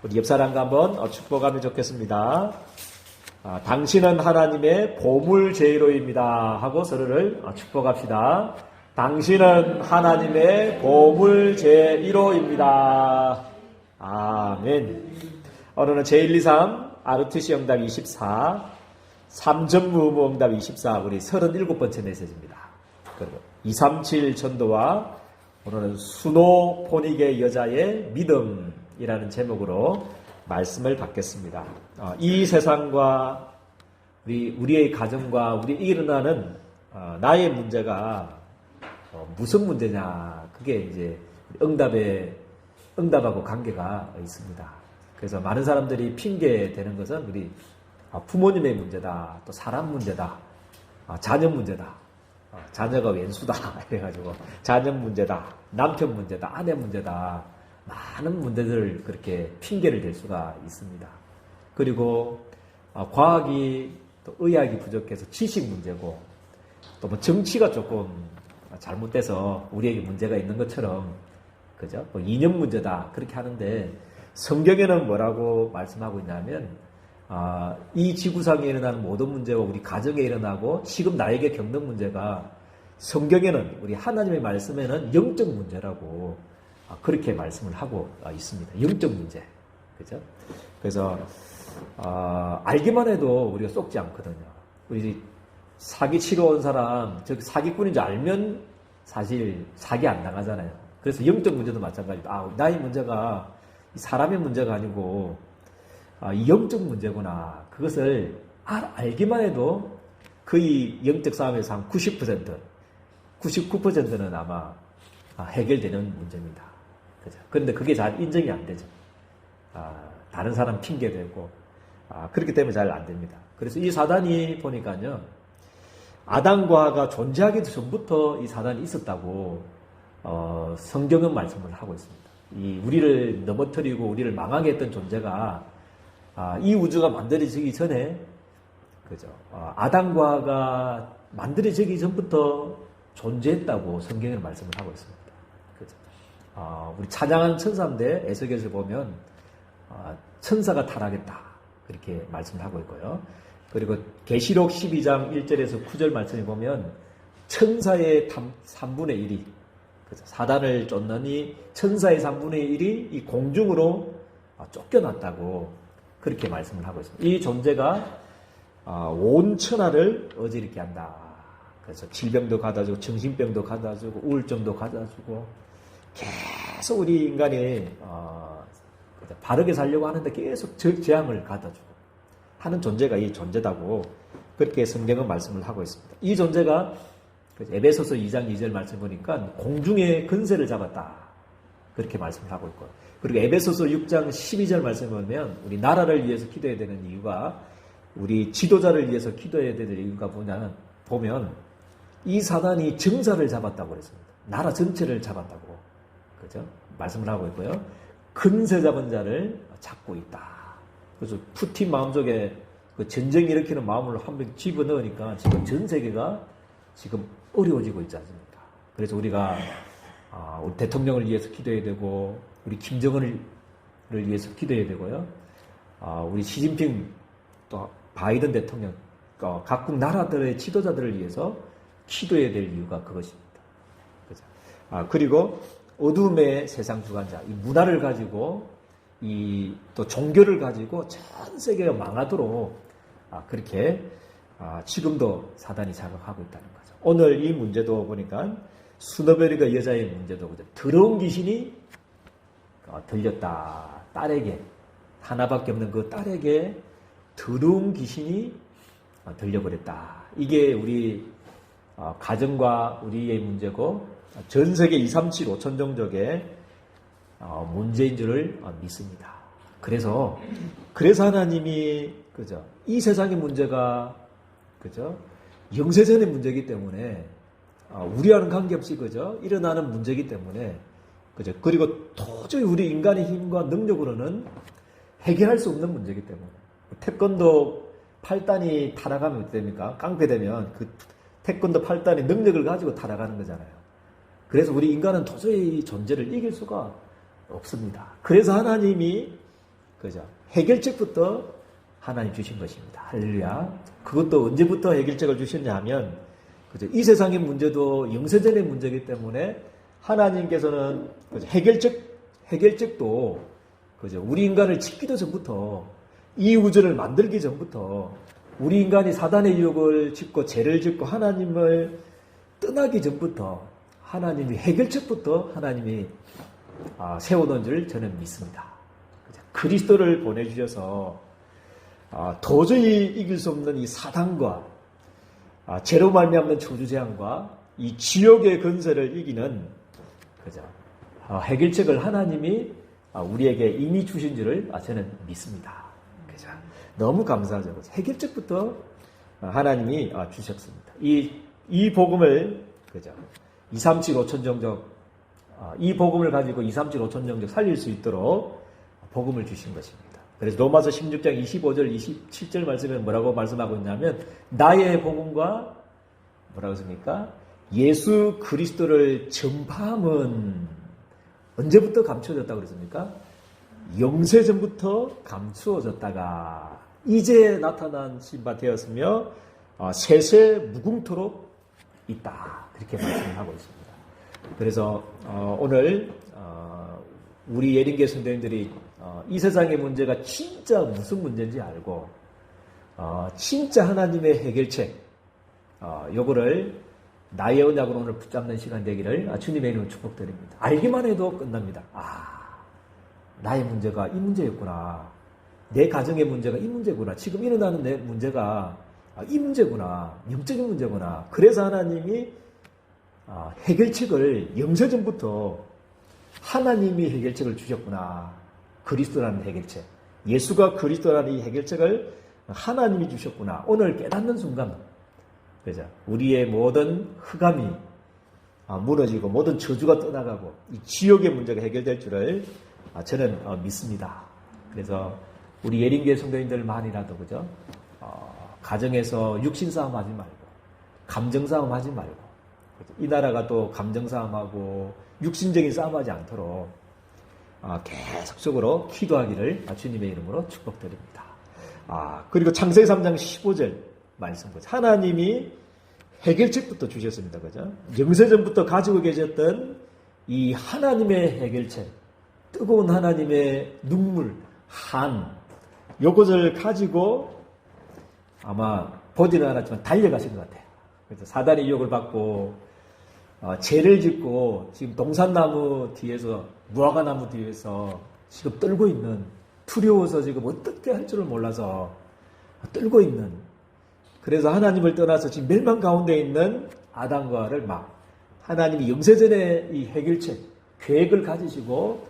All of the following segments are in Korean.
우리 옆 사람과 한번 축복하면 좋겠습니다. 당신은 하나님의 보물 제일로입니다 하고 서로를 축복합시다. 당신은 하나님의 보물 제1호입니다. 아멘. 오늘은 제123 ROTC 응답 24, 3전무후무 응답 24, 우리 37번째 메시지입니다. 그리고 237 전도와 오늘은 수노포닉의 여자의 믿음이라는 제목으로 말씀을 받겠습니다. 이 세상과 우리의 가정과 우리에게 일어나는 나의 문제가 무슨 문제냐? 그게 이제 응답하고 관계가 있습니다. 그래서 많은 사람들이 핑계 대는 것은 우리 부모님의 문제다, 또 사람 문제다, 자녀 문제다, 자녀가 왼수다 이래가지고 자녀 문제다, 남편 문제다, 아내 문제다, 많은 문제들을 그렇게 핑계를 댈 수가 있습니다. 그리고 과학이 또 의학이 부족해서 지식 문제고, 또 뭐 정치가 조금 잘못돼서 우리에게 문제가 있는 것처럼, 그죠? 뭐 이념 문제다 그렇게 하는데, 성경에는 뭐라고 말씀하고 있냐면, 이 지구상에 일어나는 모든 문제와 우리 가정에 일어나고 지금 나에게 겪는 문제가 성경에는, 우리 하나님의 말씀에는 영적 문제라고 그렇게 말씀을 하고 있습니다. 영적 문제. 그죠? 그래서 알기만 해도 우리가 속지 않거든요. 우리 사기 치러 온 사람, 저 사기꾼인 줄 알면 사실 사기 안 당하잖아요. 그래서 영적 문제도 마찬가지다. 나의 문제가 사람의 문제가 아니고 이 영적 문제구나. 그것을 알기만 해도 거의 영적 싸움에서 한 90%, 99%는 아마 해결되는 문제입니다. 그죠? 그런데 그게 잘 인정이 안 되죠. 다른 사람 핑계대고, 그렇기 때문에 잘 안 됩니다. 그래서 이 사단이 보니까요, 아담과 하와가 존재하기 전부터 이 사단이 있었다고, 성경은 말씀을 하고 있습니다. 이 우리를 넘어뜨리고 우리를 망하게 했던 존재가, 이 우주가 만들어지기 전에, 그죠? 아담과 하와가 만들어지기 전부터 존재했다고 성경에는 말씀을 하고 있습니다. 그죠? 우리 찬양한 천사인데 에스겔에서 보면 천사가 타락했다 그렇게 말씀을 하고 있고요. 그리고 계시록 12장 1절에서 9절 말씀에 보면 천사의 3분의 1이, 그죠? 사단을 쫓느니 천사의 3분의 1이 이 공중으로 쫓겨났다고 그렇게 말씀을 하고 있습니다. 이 존재가 온 천하를 어지럽게 한다. 그래서 질병도 가다주고 정신병도 가다주고 우울증도 가다주고 계속 우리 인간이 바르게 살려고 하는데 계속 재앙을 가다주고 하는 존재가 이 존재다고 그렇게 성경은 말씀을 하고 있습니다. 이 존재가 에베소서 2장 2절 말씀 보니까 공중의 근세를 잡았다 그렇게 말씀을 하고 있고, 그리고 에베소서 6장 12절 말씀 보면 우리 나라를 위해서 기도해야 되는 이유가, 우리 지도자를 위해서 기도해야 되는 이유가 뭐냐면 보면 이 사단이 정사를 잡았다고 그랬습니다. 나라 전체를 잡았다고, 그죠? 말씀을 하고 있고요. 근세 잡은 자를 잡고 있다. 그래서 푸틴 마음속에 그 전쟁 일으키는 마음을 한 번 집어넣으니까 지금 전 세계가 지금 어려워지고 있지 않습니까? 그래서 우리가 우리 대통령을 위해서 기도해야 되고, 우리 김정은을 위해서 기도해야 되고요. 우리 시진핑 또 바이든 대통령, 각국 나라들의 지도자들을 위해서 기도해야 될 이유가 그것입니다. 그죠? 그리고 어둠의 세상 주관자, 이 문화를 가지고, 또 종교를 가지고 전 세계가 망하도록 그렇게 지금도 사단이 자극하고 있다는 거죠. 오늘 이 문제도 보니까 수노베르가 여자의 문제도 그죠? 더러운 귀신이 들렸다. 딸에게, 하나밖에 없는 그 딸에게 더러운 귀신이 들려버렸다. 이게 우리 가정과 우리의 문제고 전 세계 237 5천 종족의 문제인 줄을 믿습니다. 그래서 하나님이, 그죠? 이 세상의 문제가, 그죠? 영세전의 문제이기 때문에 우리와는 관계없이, 그죠? 일어나는 문제이기 때문에, 그죠? 그리고 도저히 우리 인간의 힘과 능력으로는 해결할 수 없는 문제이기 때문에, 태권도 8단이 타락하면 어떻게 됩니까? 깡패되면 그 태권도 8단의 능력을 가지고 타락하는 거잖아요. 그래서 우리 인간은 도저히 존재를 이길 수가 없습니다. 그래서 하나님이 그죠? 해결책부터 하나님 주신 것입니다. 할렐루야. 그것도 언제부터 해결책을 주셨냐 하면, 그죠? 이 세상의 문제도 영세전의 문제이기 때문에 하나님께서는 그죠? 해결책도 그죠? 우리 인간을 짓기도 전부터, 이 우주를 만들기 전부터, 우리 인간이 사단의 유혹을 짓고 죄를 짓고 하나님을 떠나기 전부터 하나님이 해결책부터 하나님이 세워놓은 줄 저는 믿습니다. 그리스도를 보내주셔서 도저히 이길 수 없는 이 사단과 죄로 말미암는 저주재앙과 이 지옥의 건설을 이기는 그죠? 해결책을 하나님이 우리에게 이미 주신 줄을 저는 믿습니다. 그죠? 너무 감사하죠. 해결책부터 하나님이 주셨습니다. 이 복음을 그죠? 237 5천 정적 이 복음을 가지고 237 5천 정적 살릴 수 있도록 복음을 주신 것입니다. 그래서 로마서 16장 25절 27절 말씀에 뭐라고 말씀하고 있냐면 나의 복음과 뭐라고 했습니까? 예수 그리스도를 전파함은 언제부터 감추어졌다고 그랬습니까? 영세전부터 감추어졌다가 이제 나타난 신바 되었으며 세세 무궁토록 있다. 이렇게 말씀하고 있습니다. 그래서 오늘 우리 예린교 선생님들이 이 세상의 문제가 진짜 무슨 문제인지 알고 진짜 하나님의 해결책 요거를 나의 언약으로 오늘 붙잡는 시간 되기를 주님의 이름으로 축복드립니다. 알기만 해도 끝납니다. 나의 문제가 이 문제였구나. 내 가정의 문제가 이 문제구나. 지금 일어나는 내 문제가 이 문제구나. 영적인 문제구나. 그래서 하나님이 해결책을 영세전부터 하나님이 해결책을 주셨구나. 그리스도라는 해결책. 예수가 그리스도라는 이 해결책을 하나님이 주셨구나. 오늘 깨닫는 순간, 그죠? 우리의 모든 흑암이 무너지고 모든 저주가 떠나가고 이 지옥의 문제가 해결될 줄을 저는 믿습니다. 그래서 우리 예린교회 성도님들만이라도 그죠? 가정에서 육신 싸움 하지 말고 감정 싸움 하지 말고 그죠? 이 나라가 또 감정 싸움하고 육신적인 싸움하지 않도록 계속적으로 기도하기를 주님의 이름으로 축복드립니다. 그리고 창세기 3장 15절 말씀 보죠. 하나님이 해결책부터 주셨습니다. 그죠? 영세전부터 가지고 계셨던 이 하나님의 해결책, 뜨거운 하나님의 눈물, 요것을 가지고 아마 보지는 않았지만 달려가신 것 같아요. 그래서 사단의 유혹을 받고 죄를 짓고 지금 동산나무 뒤에서 무화과나무 뒤에서 지금 떨고 있는 두려워서 지금 어떻게 할 줄을 몰라서 떨고 있는 그래서 하나님을 떠나서 지금 멸망 가운데 있는 아담과 하와를 하나님이 영세전에 이 해결책 계획을 가지시고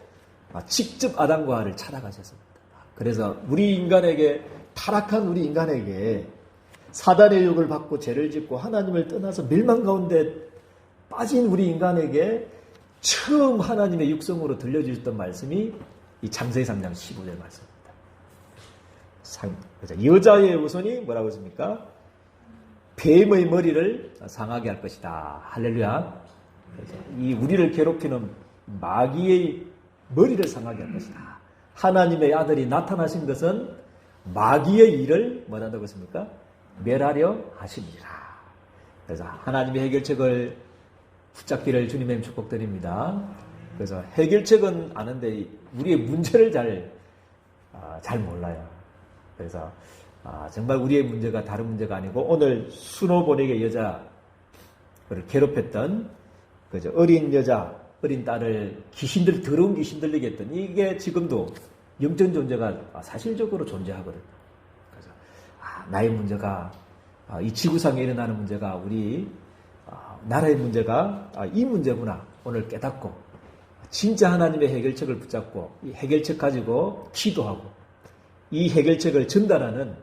직접 아담과 하와를 찾아가셨습니다. 그래서 우리 인간에게 타락한 우리 인간에게 사단의 유혹을 받고 죄를 짓고 하나님을 떠나서 멸망 가운데 빠진 우리 인간에게 처음 하나님의 육성으로 들려주셨던 말씀이 이 창세기 3장 15절 말씀입니다. 여자의 후손이 뭐라고 했습니까? 뱀의 머리를 상하게 할 것이다. 할렐루야. 이 우리를 괴롭히는 마귀의 머리를 상하게 할 것이다. 하나님의 아들이 나타나신 것은 마귀의 일을 뭐라고 했습니까? 멸하려 하십니다. 그래서 하나님의 해결책을 붙잡기를 주님의 축복드립니다. 그래서 해결책은 아는데 우리의 문제를 잘 몰라요. 그래서 정말 우리의 문제가 다른 문제가 아니고 오늘 순호본에게 여자를 괴롭혔던 그죠? 어린 여자, 어린 딸을 더러운 귀신 들리게 했던 이게 지금도 영적 존재가 사실적으로 존재하거든요. 그래서 나의 문제가 이 지구상에 일어나는 문제가 우리 나라의 문제가 이 문제구나 오늘 깨닫고 진짜 하나님의 해결책을 붙잡고 이 해결책 가지고 기도하고 이 해결책을 전달하는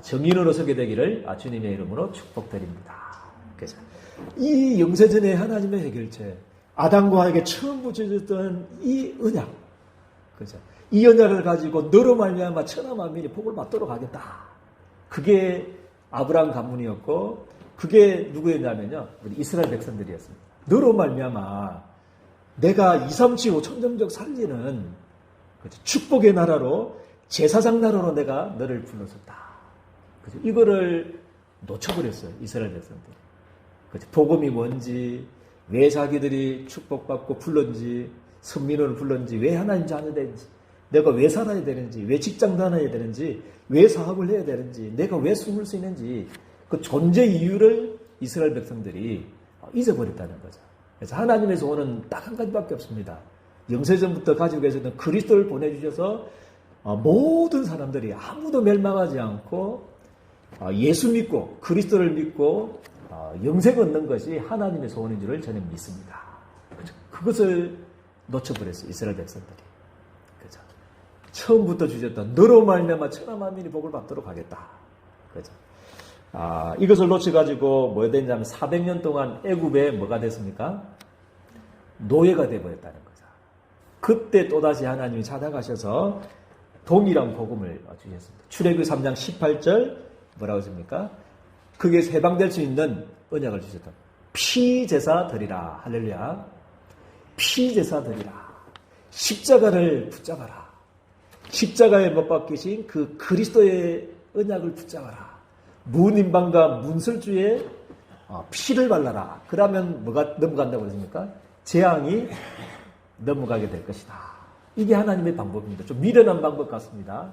정인으로 서게 되기를 주님의 이름으로 축복드립니다. 그래서 이 영세전의 하나님의 해결책 아담과 하와에게 처음 붙여졌던 이 언약 그죠? 이 언약을 가지고 너로 말미암아 천하 만민이 복을 받도록 하겠다. 그게 아브라함 가문이었고 그게 누구였냐면요. 우리 이스라엘 백성들이었습니다. 너로 말미암아 내가 2, 3, 7, 5천 정적 살리는 축복의 나라로 제사장 나라로 내가 너를 불렀었다. 그죠? 이거를 놓쳐버렸어요. 이스라엘 백성들이. 그죠? 복음이 뭔지, 왜 자기들이 축복받고 불렀는지, 선민으로 불렀는지, 왜 하나님 자녀 되는지, 내가 왜 살아야 되는지, 왜 직장 다녀야 되는지, 왜 사업을 해야 되는지, 내가 왜 숨을 수 있는지, 그 존재 이유를 이스라엘 백성들이 잊어버렸다는 거죠. 그래서 하나님에서 오는 딱 한 가지밖에 없습니다. 영세전부터 가지고 계셨던 그리스도를 보내주셔서 모든 사람들이 아무도 멸망하지 않고 예수 믿고 그리스도를 믿고 영생 얻는 것이 하나님의 소원인 줄을 저는 믿습니다. 그렇죠? 그것을 놓쳐버렸어요. 이스라엘 백성들이. 그렇죠? 처음부터 주셨던 너로 말미암아 천하 만민이 복을 받도록 하겠다. 그렇죠? 이것을 놓쳐가지고 뭐가 됐냐면 400년 동안 애굽에 뭐가 됐습니까? 노예가 되어버렸다는 거죠. 그때 또다시 하나님이 찾아가셔서 동일한 복음을 주셨습니다. 출애굽기 3장 18절 뭐라고 했습니까? 거기에서 해방될 수 있는 언약을 주셨다. 피제사 드리라. 할렐루야. 피제사 드리라. 십자가를 붙잡아라. 십자가에 못 박히신 그 그리스도의 언약을 붙잡아라. 문인방과 문설주의 피를 발라라. 그러면 뭐가 넘어간다고 그랬습니까? 재앙이 넘어가게 될 것이다. 이게 하나님의 방법입니다. 좀 미련한 방법 같습니다.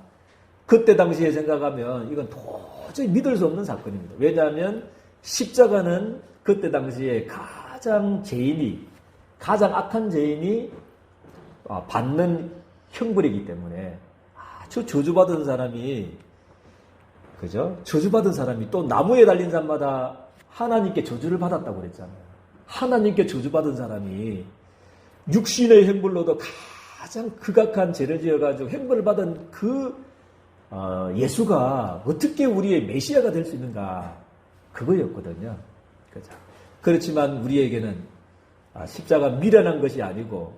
그때 당시에 생각하면 이건 도저히 믿을 수 없는 사건입니다. 왜냐하면 십자가는 그때 당시에 가장 악한 죄인이 받는 형벌이기 때문에 아주 저주받은 사람이, 그죠? 저주받은 사람이 또 나무에 달린 사람마다 하나님께 저주를 받았다고 그랬잖아요. 하나님께 저주받은 사람이 육신의 형벌로도 가장 극악한 죄를 지어가지고 형벌을 받은 예수가 어떻게 우리의 메시아가 될 수 있는가? 그거였거든요. 그죠? 그렇지만 우리에게는 십자가 미련한 것이 아니고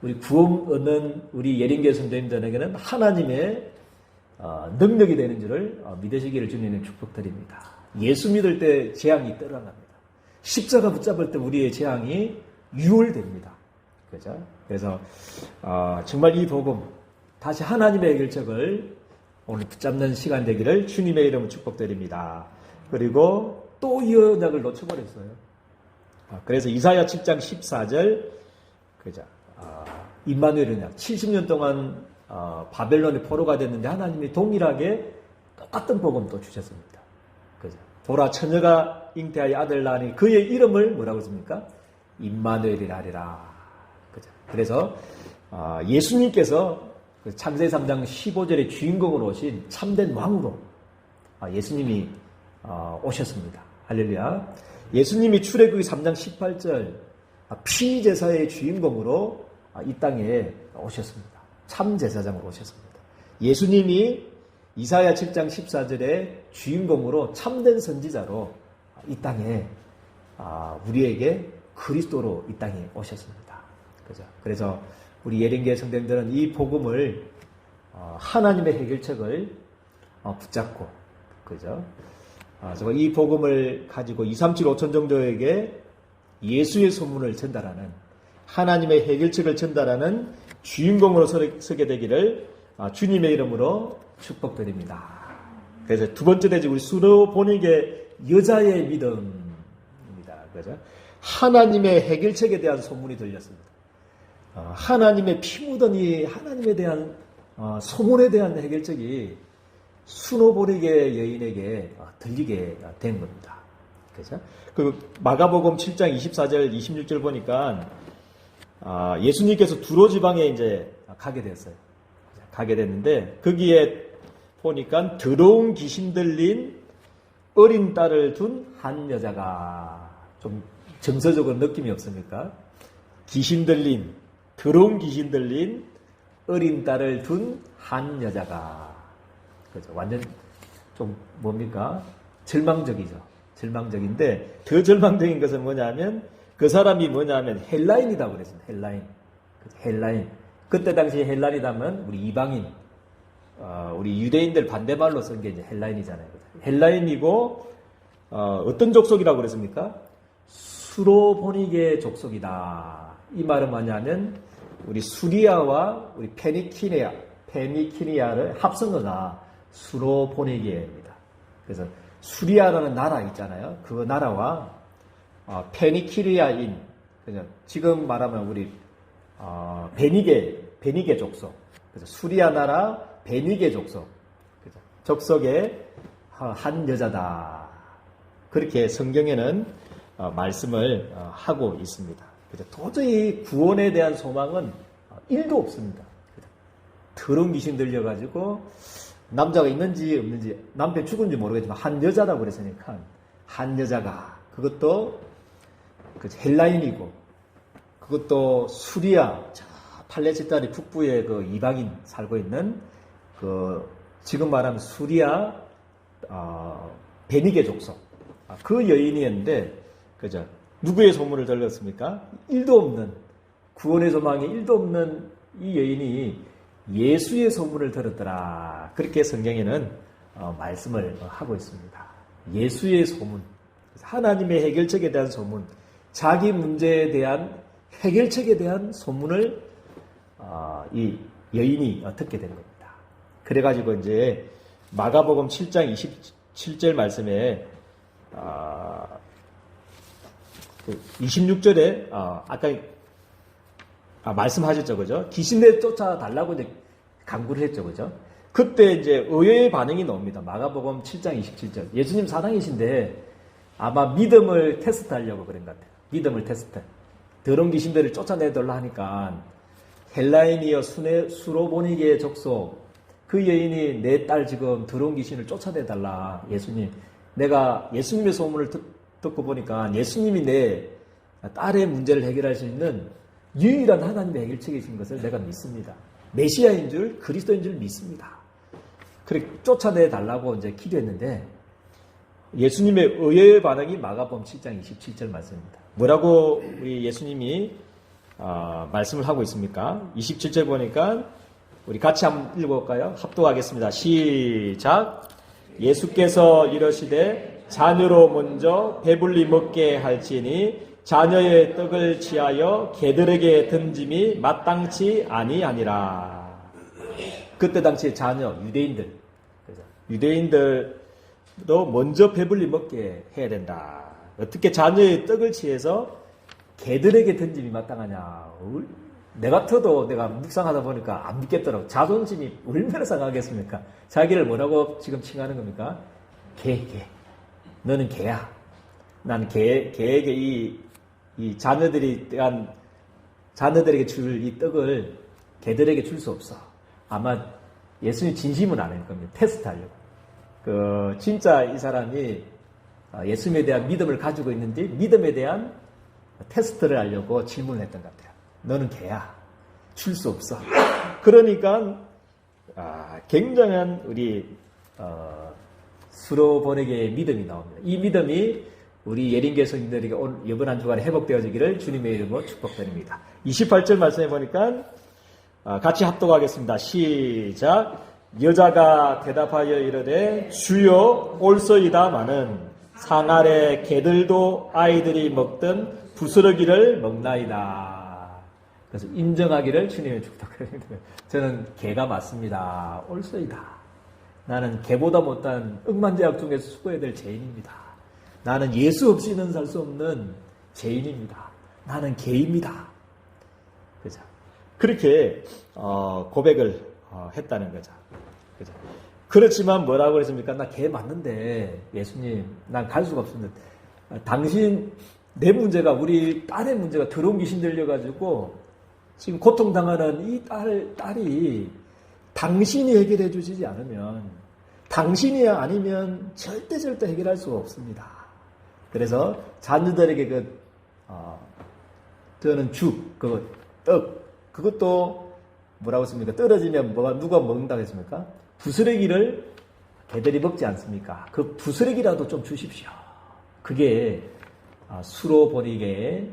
우리 구원 얻는 우리 예린교회 성도님들에게는 하나님의 능력이 되는 줄을 믿으시기를 주님의 축복드립니다. 예수 믿을 때 재앙이 떠나갑니다. 십자가 붙잡을 때 우리의 재앙이 유월됩니다. 그죠? 그래서 정말 이 복음, 다시 하나님의 해결책을 오늘 붙잡는 시간 되기를 주님의 이름으로 축복드립니다. 그리고 또 이 언약을 놓쳐버렸어요. 그래서 이사야 7장 14절, 그죠? 임마누엘 언약 70년 동안 바벨론의 포로가 됐는데 하나님이 동일하게 똑같은 복음 또 주셨습니다. 그죠? 보라 처녀가 잉태하여 아들 낳으니 그의 이름을 뭐라고 했습니까? 임마누엘이라 하리라. 그죠? 그래서 예수님께서 창세기 3장 15절의 주인공으로 오신 참된 왕으로 예수님이 오셨습니다. 할렐루야. 예수님이 출애굽기 3장 18절 피제사의 주인공으로 이 땅에 오셨습니다. 참 제사장으로 오셨습니다. 예수님이 이사야 7장 14절의 주인공으로 참된 선지자로 이 땅에 우리에게 그리스도로 이 땅에 오셨습니다. 그죠? 그래서 우리 예린교회 성도님들은 이 복음을 하나님의 해결책을 붙잡고, 그죠? 이 복음을 가지고 2, 3, 7, 5천 정도에게 예수의 소문을 전달하는, 하나님의 해결책을 전달하는 주인공으로 서게 되기를 주님의 이름으로 축복드립니다. 그래서 두 번째 되지 우리 수로보닉의 여자의 믿음입니다. 그죠? 하나님의 해결책에 대한 소문이 들렸습니다. 하나님의 피 묻으니 하나님에 대한 소문에 대한 해결책이 수노보릭의 여인에게 들리게 된 겁니다. 그죠? 그 마가복음 7장 24절 26절 보니까 예수님께서 두로 지방에 이제 가게 됐어요. 가게 됐는데 거기에 보니까 더러운 귀신 들린 어린 딸을 둔 한 여자가, 좀 정서적으로 느낌이 없습니까? 더러운 귀신 들린 어린 딸을 둔 한 여자가, 그죠? 완전 좀 뭡니까? 절망적이죠. 절망적인데 더 절망적인 것은 뭐냐면 그 사람이 뭐냐면 헬라인이라고 그랬습니다. 헬라인. 그때 당시 헬라인이라면 우리 이방인, 우리 유대인들 반대말로 쓴 게 이제 헬라인이잖아요. 헬라인이고 어떤 족속이라고 그랬습니까? 수로보닉의 족속이다. 이 말은 뭐냐면 우리 수리아와 우리 페니키리아를 합성어가 수로보니게입니다. 그래서 수리아라는 나라 있잖아요. 그 나라와 페니키리아인, 지금 말하면 우리 베니게 족속, 그래서 수리아 나라 베니게 족속, 족속의 한 여자다. 그렇게 성경에는 말씀을 하고 있습니다. 도저히 구원에 대한 소망은 1도 없습니다. 더러운 귀신 들려가지고 남자가 있는지 없는지, 남편 죽은지 모르겠지만 한 여자라고 그랬으니까 한 여자가, 그것도 헬라인이고 그것도 수리아, 팔레스타인 북부의 그 이방인 살고 있는 지금 말하면 수리아 베니게 족속, 그 여인이었는데, 그죠? 누구의 소문을 들었습니까? 1도 없는, 구원의 소망이 1도 없는 이 여인이 예수의 소문을 들었더라. 그렇게 성경에는 말씀을 하고 있습니다. 예수의 소문, 하나님의 해결책에 대한 소문, 자기 문제에 대한 해결책에 대한 소문을 이 여인이 듣게 된 겁니다. 그래가지고 이제 마가복음 7장 27절 말씀에 26절에 아까 말씀하셨죠, 그죠? 귀신들 쫓아달라고 이제 강구를 했죠, 그죠? 그때 이제 의외의 반응이 나옵니다. 마가복음 7장 27절. 예수님 사랑이신데 아마 믿음을 테스트하려고 그런 것 같아요. 믿음을 테스트. 더러운 귀신들을 쫓아내달라 하니까 헬라인이여 수로보니게 족속, 그 여인이 내 딸 지금 더러운 귀신을 쫓아내달라. 예수님, 내가 예수님의 소문을 듣고 보니까 예수님이 내 딸의 문제를 해결할 수 있는 유일한 하나님의 해결책이신 것을 내가 믿습니다. 메시아인 줄, 그리스도인 줄 믿습니다. 그렇게 쫓아내달라고 이제 기도했는데 예수님의 의외의 반응이 마가복음 7장 27절 말씀입니다. 뭐라고 우리 예수님이 말씀을 하고 있습니까? 27절 보니까 우리 같이 한번 읽어볼까요? 합독하겠습니다. 시작. 예수께서 이러시되 자녀로 먼저 배불리 먹게 할지니 자녀의 떡을 취하여 개들에게 던짐이 마땅치 아니하니라. 그때 당시에 자녀, 유대인들도 먼저 배불리 먹게 해야 된다. 어떻게 자녀의 떡을 취해서 개들에게 던짐이 마땅하냐. 내 같아도 내가 묵상하다 보니까 안 믿겠더라고. 자존심이 얼마나 상하겠습니까? 자기를 뭐라고 지금 칭하는 겁니까? 개. 너는 개야. 나는 개에게 이 자녀들에게 줄 이 떡을 개들에게 줄 수 없어. 아마 예수님 진심은 아닐 겁니다. 테스트 하려고. 진짜 이 사람이 예수님에 대한 믿음을 가지고 있는지 믿음에 대한 테스트를 하려고 질문을 했던 것 같아요. 너는 개야. 줄 수 없어. 그러니까 굉장한 우리 수로보내게의 믿음이 나옵니다. 이 믿음이 우리 예린교회 성도들에게 오늘 이번 한 주간에 회복되어지기를 주님의 이름으로 축복드립니다. 28절 말씀해 보니까 같이 합독하겠습니다. 시작. 여자가 대답하여 이르되 주여 올소이다마는 상 아래 개들도 아이들이 먹던 부스러기를 먹나이다. 그래서 인정하기를 주님의 축복드립니다. 저는 개가 맞습니다. 올소이다. 나는 개보다 못한 억만제약 중에서 수고해야 될 죄인입니다. 나는 예수 없이는 살 수 없는 죄인입니다. 나는 개입니다. 그죠? 그렇게 고백을 했다는 거죠. 그죠? 그렇지만 뭐라고 그랬습니까? 나 개 맞는데 예수님, 난 갈 수가 없습니다. 당신 내 문제가, 우리 딸의 문제가 더러운 귀신 들려가지고 지금 고통당하는 이 딸이 당신이 해결해 주시지 않으면, 당신이 아니면 절대 해결할 수가 없습니다. 그래서 자녀들에게 저는 떡, 그것도 뭐라고 했습니까? 떨어지면 누가 먹는다고 했습니까? 부스러기를 개들이 먹지 않습니까? 그 부스러기라도 좀 주십시오. 그게 수로보니게의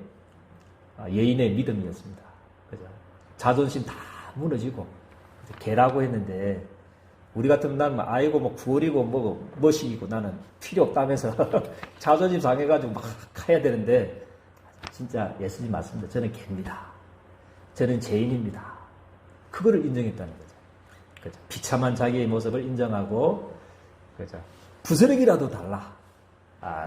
여인의 믿음이었습니다. 그죠? 자존심 다 무너지고 개라고 했는데 우리 같으면 나는 아이고 뭐 구월이고 뭐 멋이고 나는 필요 없다면서 자존심 상해가지고 막 가야 되는데 진짜 예수님 맞습니다. 저는 개입니다. 저는 죄인입니다. 그거를 인정했다는 거죠. 그죠? 비참한 자기의 모습을 인정하고, 그죠? 부스러기라도 달라.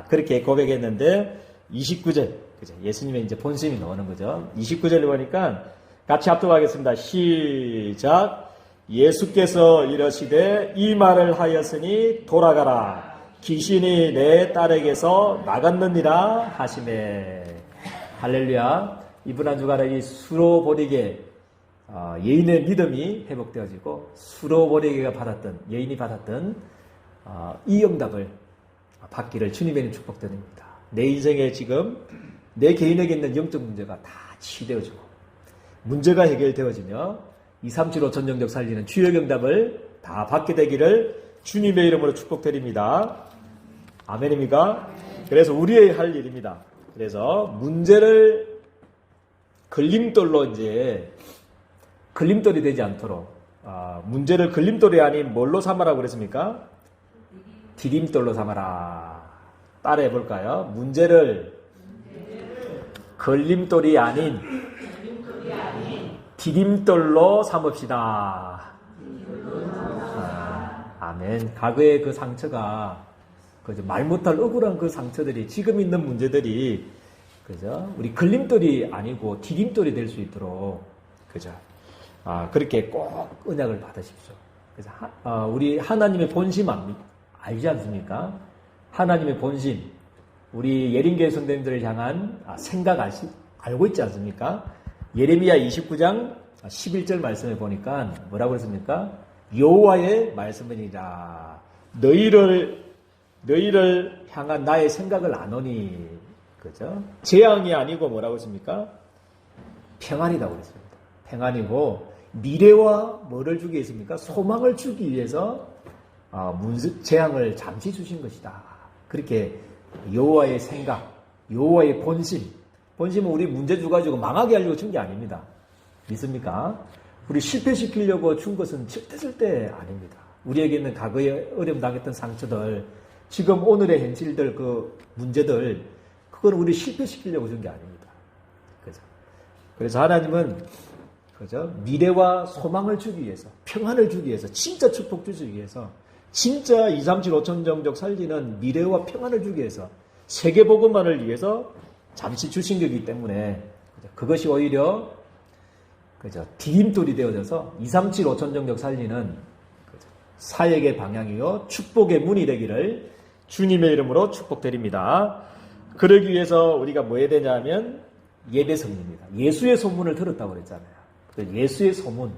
그렇게 고백했는데, 29절, 그죠? 예수님의 이제 본심이 나오는 거죠. 29절을 보니까 같이 합독하겠습니다. 시작. 예수께서 이러시되 이 말을 하였으니 돌아가라. 귀신이 내 딸에게서 나갔느니라 하시매. 할렐루야. 이분 한 주간에 이 수로 보리게 예인의 믿음이 회복되어지고 수로 보리게가 받았던 예인이 받았던 이 응답을 받기를 주님의 축복드립니다. 내 인생에 지금 내 개인에게 있는 영적 문제가 다 치유되어지고 문제가 해결되어지며 237 5천 영적 살리는 주의 응답을 다 받게 되기를 주님의 이름으로 축복드립니다. 아멘입니까? 그래서 우리의 할 일입니다. 그래서 문제를 걸림돌로 이제 걸림돌이 되지 않도록 문제를 걸림돌이 아닌 뭘로 삼아라고 그랬습니까? 디딤돌로 삼아라. 따라해 볼까요? 문제를 걸림돌이 아닌 디딤돌로 삼읍시다. 아멘. 과거의 그 상처가 그죠? 말 못할 억울한 그 상처들이 지금 있는 문제들이 그죠? 우리 걸림돌이 아니고 디딤돌이 될 수 있도록 그죠? 그렇게 꼭 언약을 받으십시오. 그래서 우리 하나님의 본심 알지 않습니까? 하나님의 본심, 우리 예린교회 성도님들을 향한 생각 알고 있지 않습니까? 예레미야 29장 11절 말씀에 보니까 뭐라고 했습니까? 여호와의 말씀이니라. 너희를 향한 나의 생각을 아노니, 그죠? 재앙이 아니고 뭐라고 했습니까? 평안이라고 그랬습니다. 평안이고 미래와 뭐를 주기 위해서입니까? 소망을 주기 위해서 재앙을 잠시 주신 것이다. 그렇게 여호와의 생각, 여호와의 본심은 우리 문제 주가지고 망하게 하려고 준 게 아닙니다. 믿습니까? 우리 실패시키려고 준 것은 절대 아닙니다. 우리에게 있는 과거에 어려움 당했던 상처들, 지금 오늘의 현실들, 그 문제들, 그건 우리 실패시키려고 준 게 아닙니다. 그죠? 그래서 하나님은, 그죠? 미래와 소망을 주기 위해서, 평안을 주기 위해서, 진짜 축복 주기 위해서, 진짜 237 5천 영적 살리는 미래와 평안을 주기 위해서, 세계복음만을 위해서 잠시 주신 거기 때문에, 그것이 오히려, 그죠? 디딤돌이 되어져서 237 5천 영적 살리는 사역의 방향이요, 축복의 문이 되기를 주님의 이름으로 축복드립니다. 그러기 위해서 우리가 뭐 해야 되냐면 예배성입니다. 예수의 소문을 들었다고 그랬잖아요. 예수의 소문,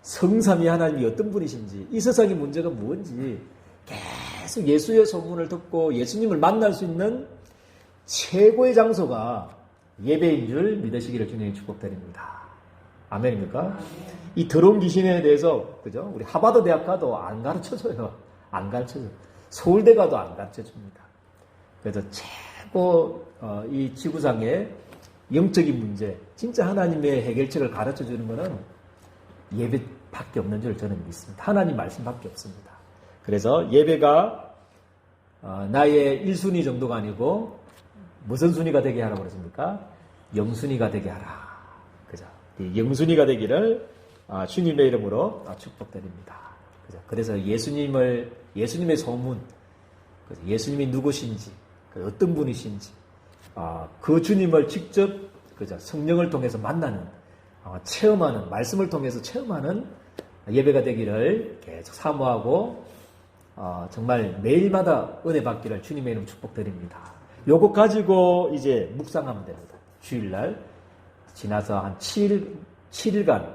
성삼위 하나님이 어떤 분이신지, 이 세상의 문제가 뭔지 계속 예수의 소문을 듣고 예수님을 만날 수 있는 최고의 장소가 예배인 줄 믿으시기를 주님의 축복드립니다. 아멘입니까? 이 더러운 귀신에 대해서, 그죠? 우리 하버드 대학 가도 안 가르쳐줘요. 안 가르쳐줘요. 서울대 가도 안 가르쳐줍니다. 그래서 최고, 이 지구상의 영적인 문제, 진짜 하나님의 해결책을 가르쳐주는 것은 예배밖에 없는 줄 저는 믿습니다. 하나님 말씀밖에 없습니다. 그래서 예배가, 나의 1순위 정도가 아니고, 무슨 순위가 되게 하라고 그랬습니까? 영순위가 되게 하라. 그죠? 영순위가 되기를 주님의 이름으로 축복드립니다. 그죠? 그래서 예수님의 소문, 예수님이 누구신지, 어떤 분이신지, 그 주님을 직접, 그죠? 성령을 통해서 만나는, 체험하는, 말씀을 통해서 체험하는 예배가 되기를 계속 사모하고, 정말 매일마다 은혜 받기를 주님의 이름 축복드립니다. 요거 가지고 이제 묵상하면 됩니다. 주일날 지나서 한 7일간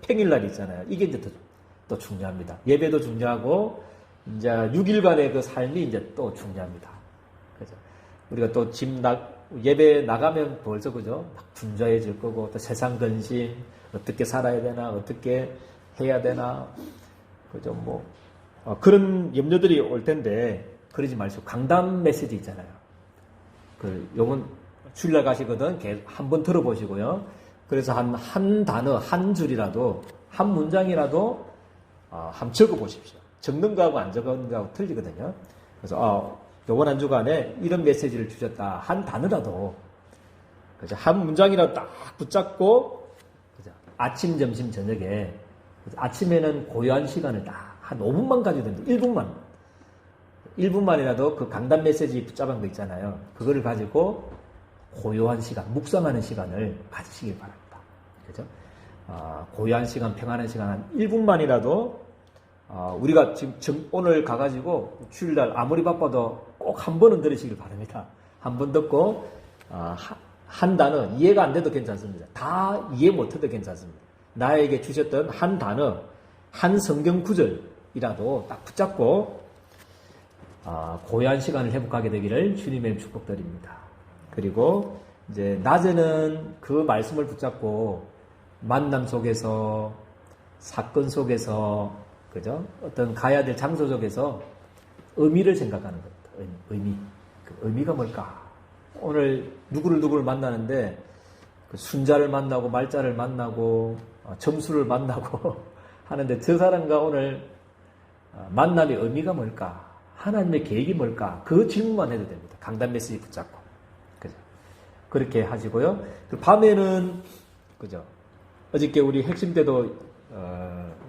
평일날 있잖아요. 이게 이제 또 중요합니다. 예배도 중요하고 이제 6일간의 그 삶이 이제 또 중요합니다. 그죠? 우리가 또 예배 나가면 벌써 그죠? 막 분주해질 거고 또 세상 근심, 어떻게 살아야 되나, 어떻게 해야 되나, 그죠? 뭐 그런 염려들이 올 텐데 그러지 마시고 강단 메시지 있잖아요. 요번 주일날 가시거든 한번 들어보시고요. 그래서 한 단어, 한 줄이라도, 한 문장이라도 한번 적어보십시오. 적는 거하고 안 적는 거하고 틀리거든요. 그래서 요번 한 주간에 이런 메시지를 주셨다. 한 단어라도, 그죠? 한 문장이라도 딱 붙잡고, 그죠? 아침, 점심, 저녁에 아침에는 고요한 시간을 딱 한 5분만 가져도 됩니다. 1분만. 1분만이라도 그 강단 메시지 붙잡은 거 있잖아요. 그거를 가지고 고요한 시간, 묵상하는 시간을 가지시길 바랍니다. 그죠? 고요한 시간, 평안한 시간 한 1분만이라도 우리가 지금 오늘 가가지고 주일날 아무리 바빠도 꼭 한 번은 들으시길 바랍니다. 한 번 듣고 한 단어 이해가 안 돼도 괜찮습니다. 다 이해 못해도 괜찮습니다. 나에게 주셨던 한 단어, 한 성경 구절이라도 딱 붙잡고 고요한 시간을 회복하게 되기를 주님의 축복드립니다. 그리고 이제 낮에는 그 말씀을 붙잡고 만남 속에서 사건 속에서 그죠? 어떤 가야 될 장소 속에서 의미를 생각하는 겁니다. 의미. 그 의미가 뭘까? 오늘 누구를 만나는데 그 순자를 만나고 말자를 만나고 점수를 만나고 하는데 저 사람과 오늘 만남의 의미가 뭘까? 하나님의 계획이 뭘까? 그 질문만 해도 됩니다. 강단 메시지 붙잡고. 그죠? 그렇게 하시고요. 그 밤에는 그죠? 어저께 우리 핵심 때도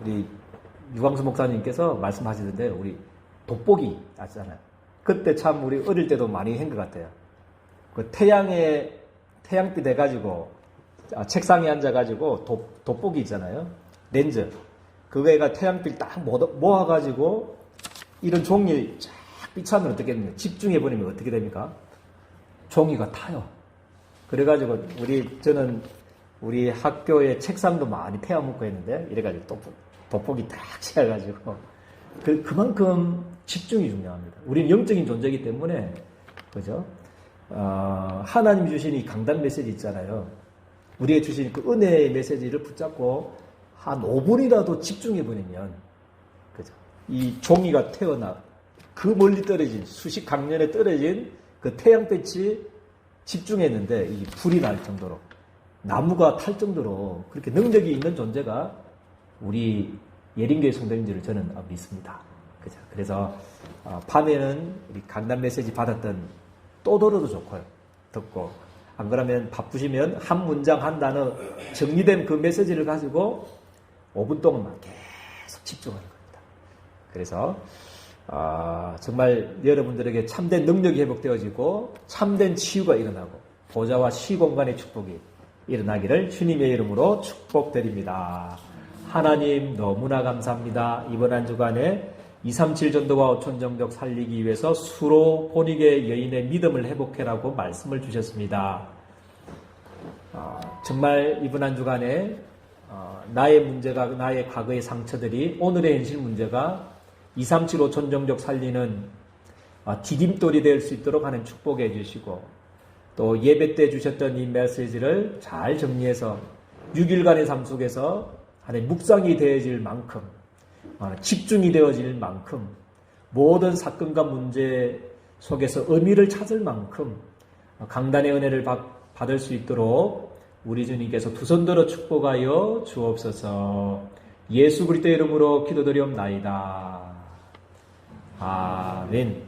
우리 유광수 목사님께서 말씀하시던데 우리 돋보기 아시잖아요. 그때 참 우리 어릴 때도 많이 한 것 같아요. 그 태양빛 돼가지고 책상에 앉아가지고 돋보기 있잖아요. 렌즈. 그거가 태양빛 딱 모아가지고 이런 종이 쫙 삐치면 어떻게 됩니까? 집중해버리면 어떻게 됩니까? 종이가 타요. 그래가지고 저는 우리 학교에 책상도 많이 태워먹고 했는데 이래가지고 돋보기 딱 씌워가지고 그만큼 집중이 중요합니다. 우리는 영적인 존재이기 때문에 그죠? 하나님 주신 이 강단 메시지 있잖아요. 우리에게 주신 그 은혜의 메시지를 붙잡고 한 5분이라도 집중해버리면 그죠? 이 종이가 태어나 그 멀리 떨어진 수십 강년에 떨어진 그 태양빛이 집중했는데 이 불이 날 정도로 나무가 탈 정도로 그렇게 능력이 있는 존재가 우리 예린교회 성도님들을 저는 믿습니다. 그죠? 그래서 밤에는 우리 강단 메시지 받았던 또 들어도 좋고요. 듣고 안 그러면 바쁘시면 한 문장 한 단어 정리된 그 메시지를 가지고 5분 동안만 계속 집중하는 겁니다. 그래서 정말 여러분들에게 참된 능력이 회복되어지고 참된 치유가 일어나고 보좌와 시공간의 축복이 일어나기를 주님의 이름으로 축복드립니다. 하나님 너무나 감사합니다. 이번 한 주간에 237 전도와 5천 정적 살리기 위해서 수로 본익의 여인의 믿음을 회복해라고 말씀을 주셨습니다. 정말 이번 한 주간에 나의 문제가 나의 과거의 상처들이 오늘의 현실 문제가 237 5천 정적 살리는 디딤돌이 될 수 있도록 하는 축복해 주시고 또 예배 때 주셨던 이 메시지를 잘 정리해서 6일간의 삶 속에서 하나님 묵상이 되어질 만큼 집중이 되어질 만큼 모든 사건과 문제 속에서 의미를 찾을 만큼 강단의 은혜를 받을 수 있도록 우리 주님께서 두 손 들어 축복하여 주옵소서. 예수 그리스도의 이름으로 기도드리옵나이다. 아멘.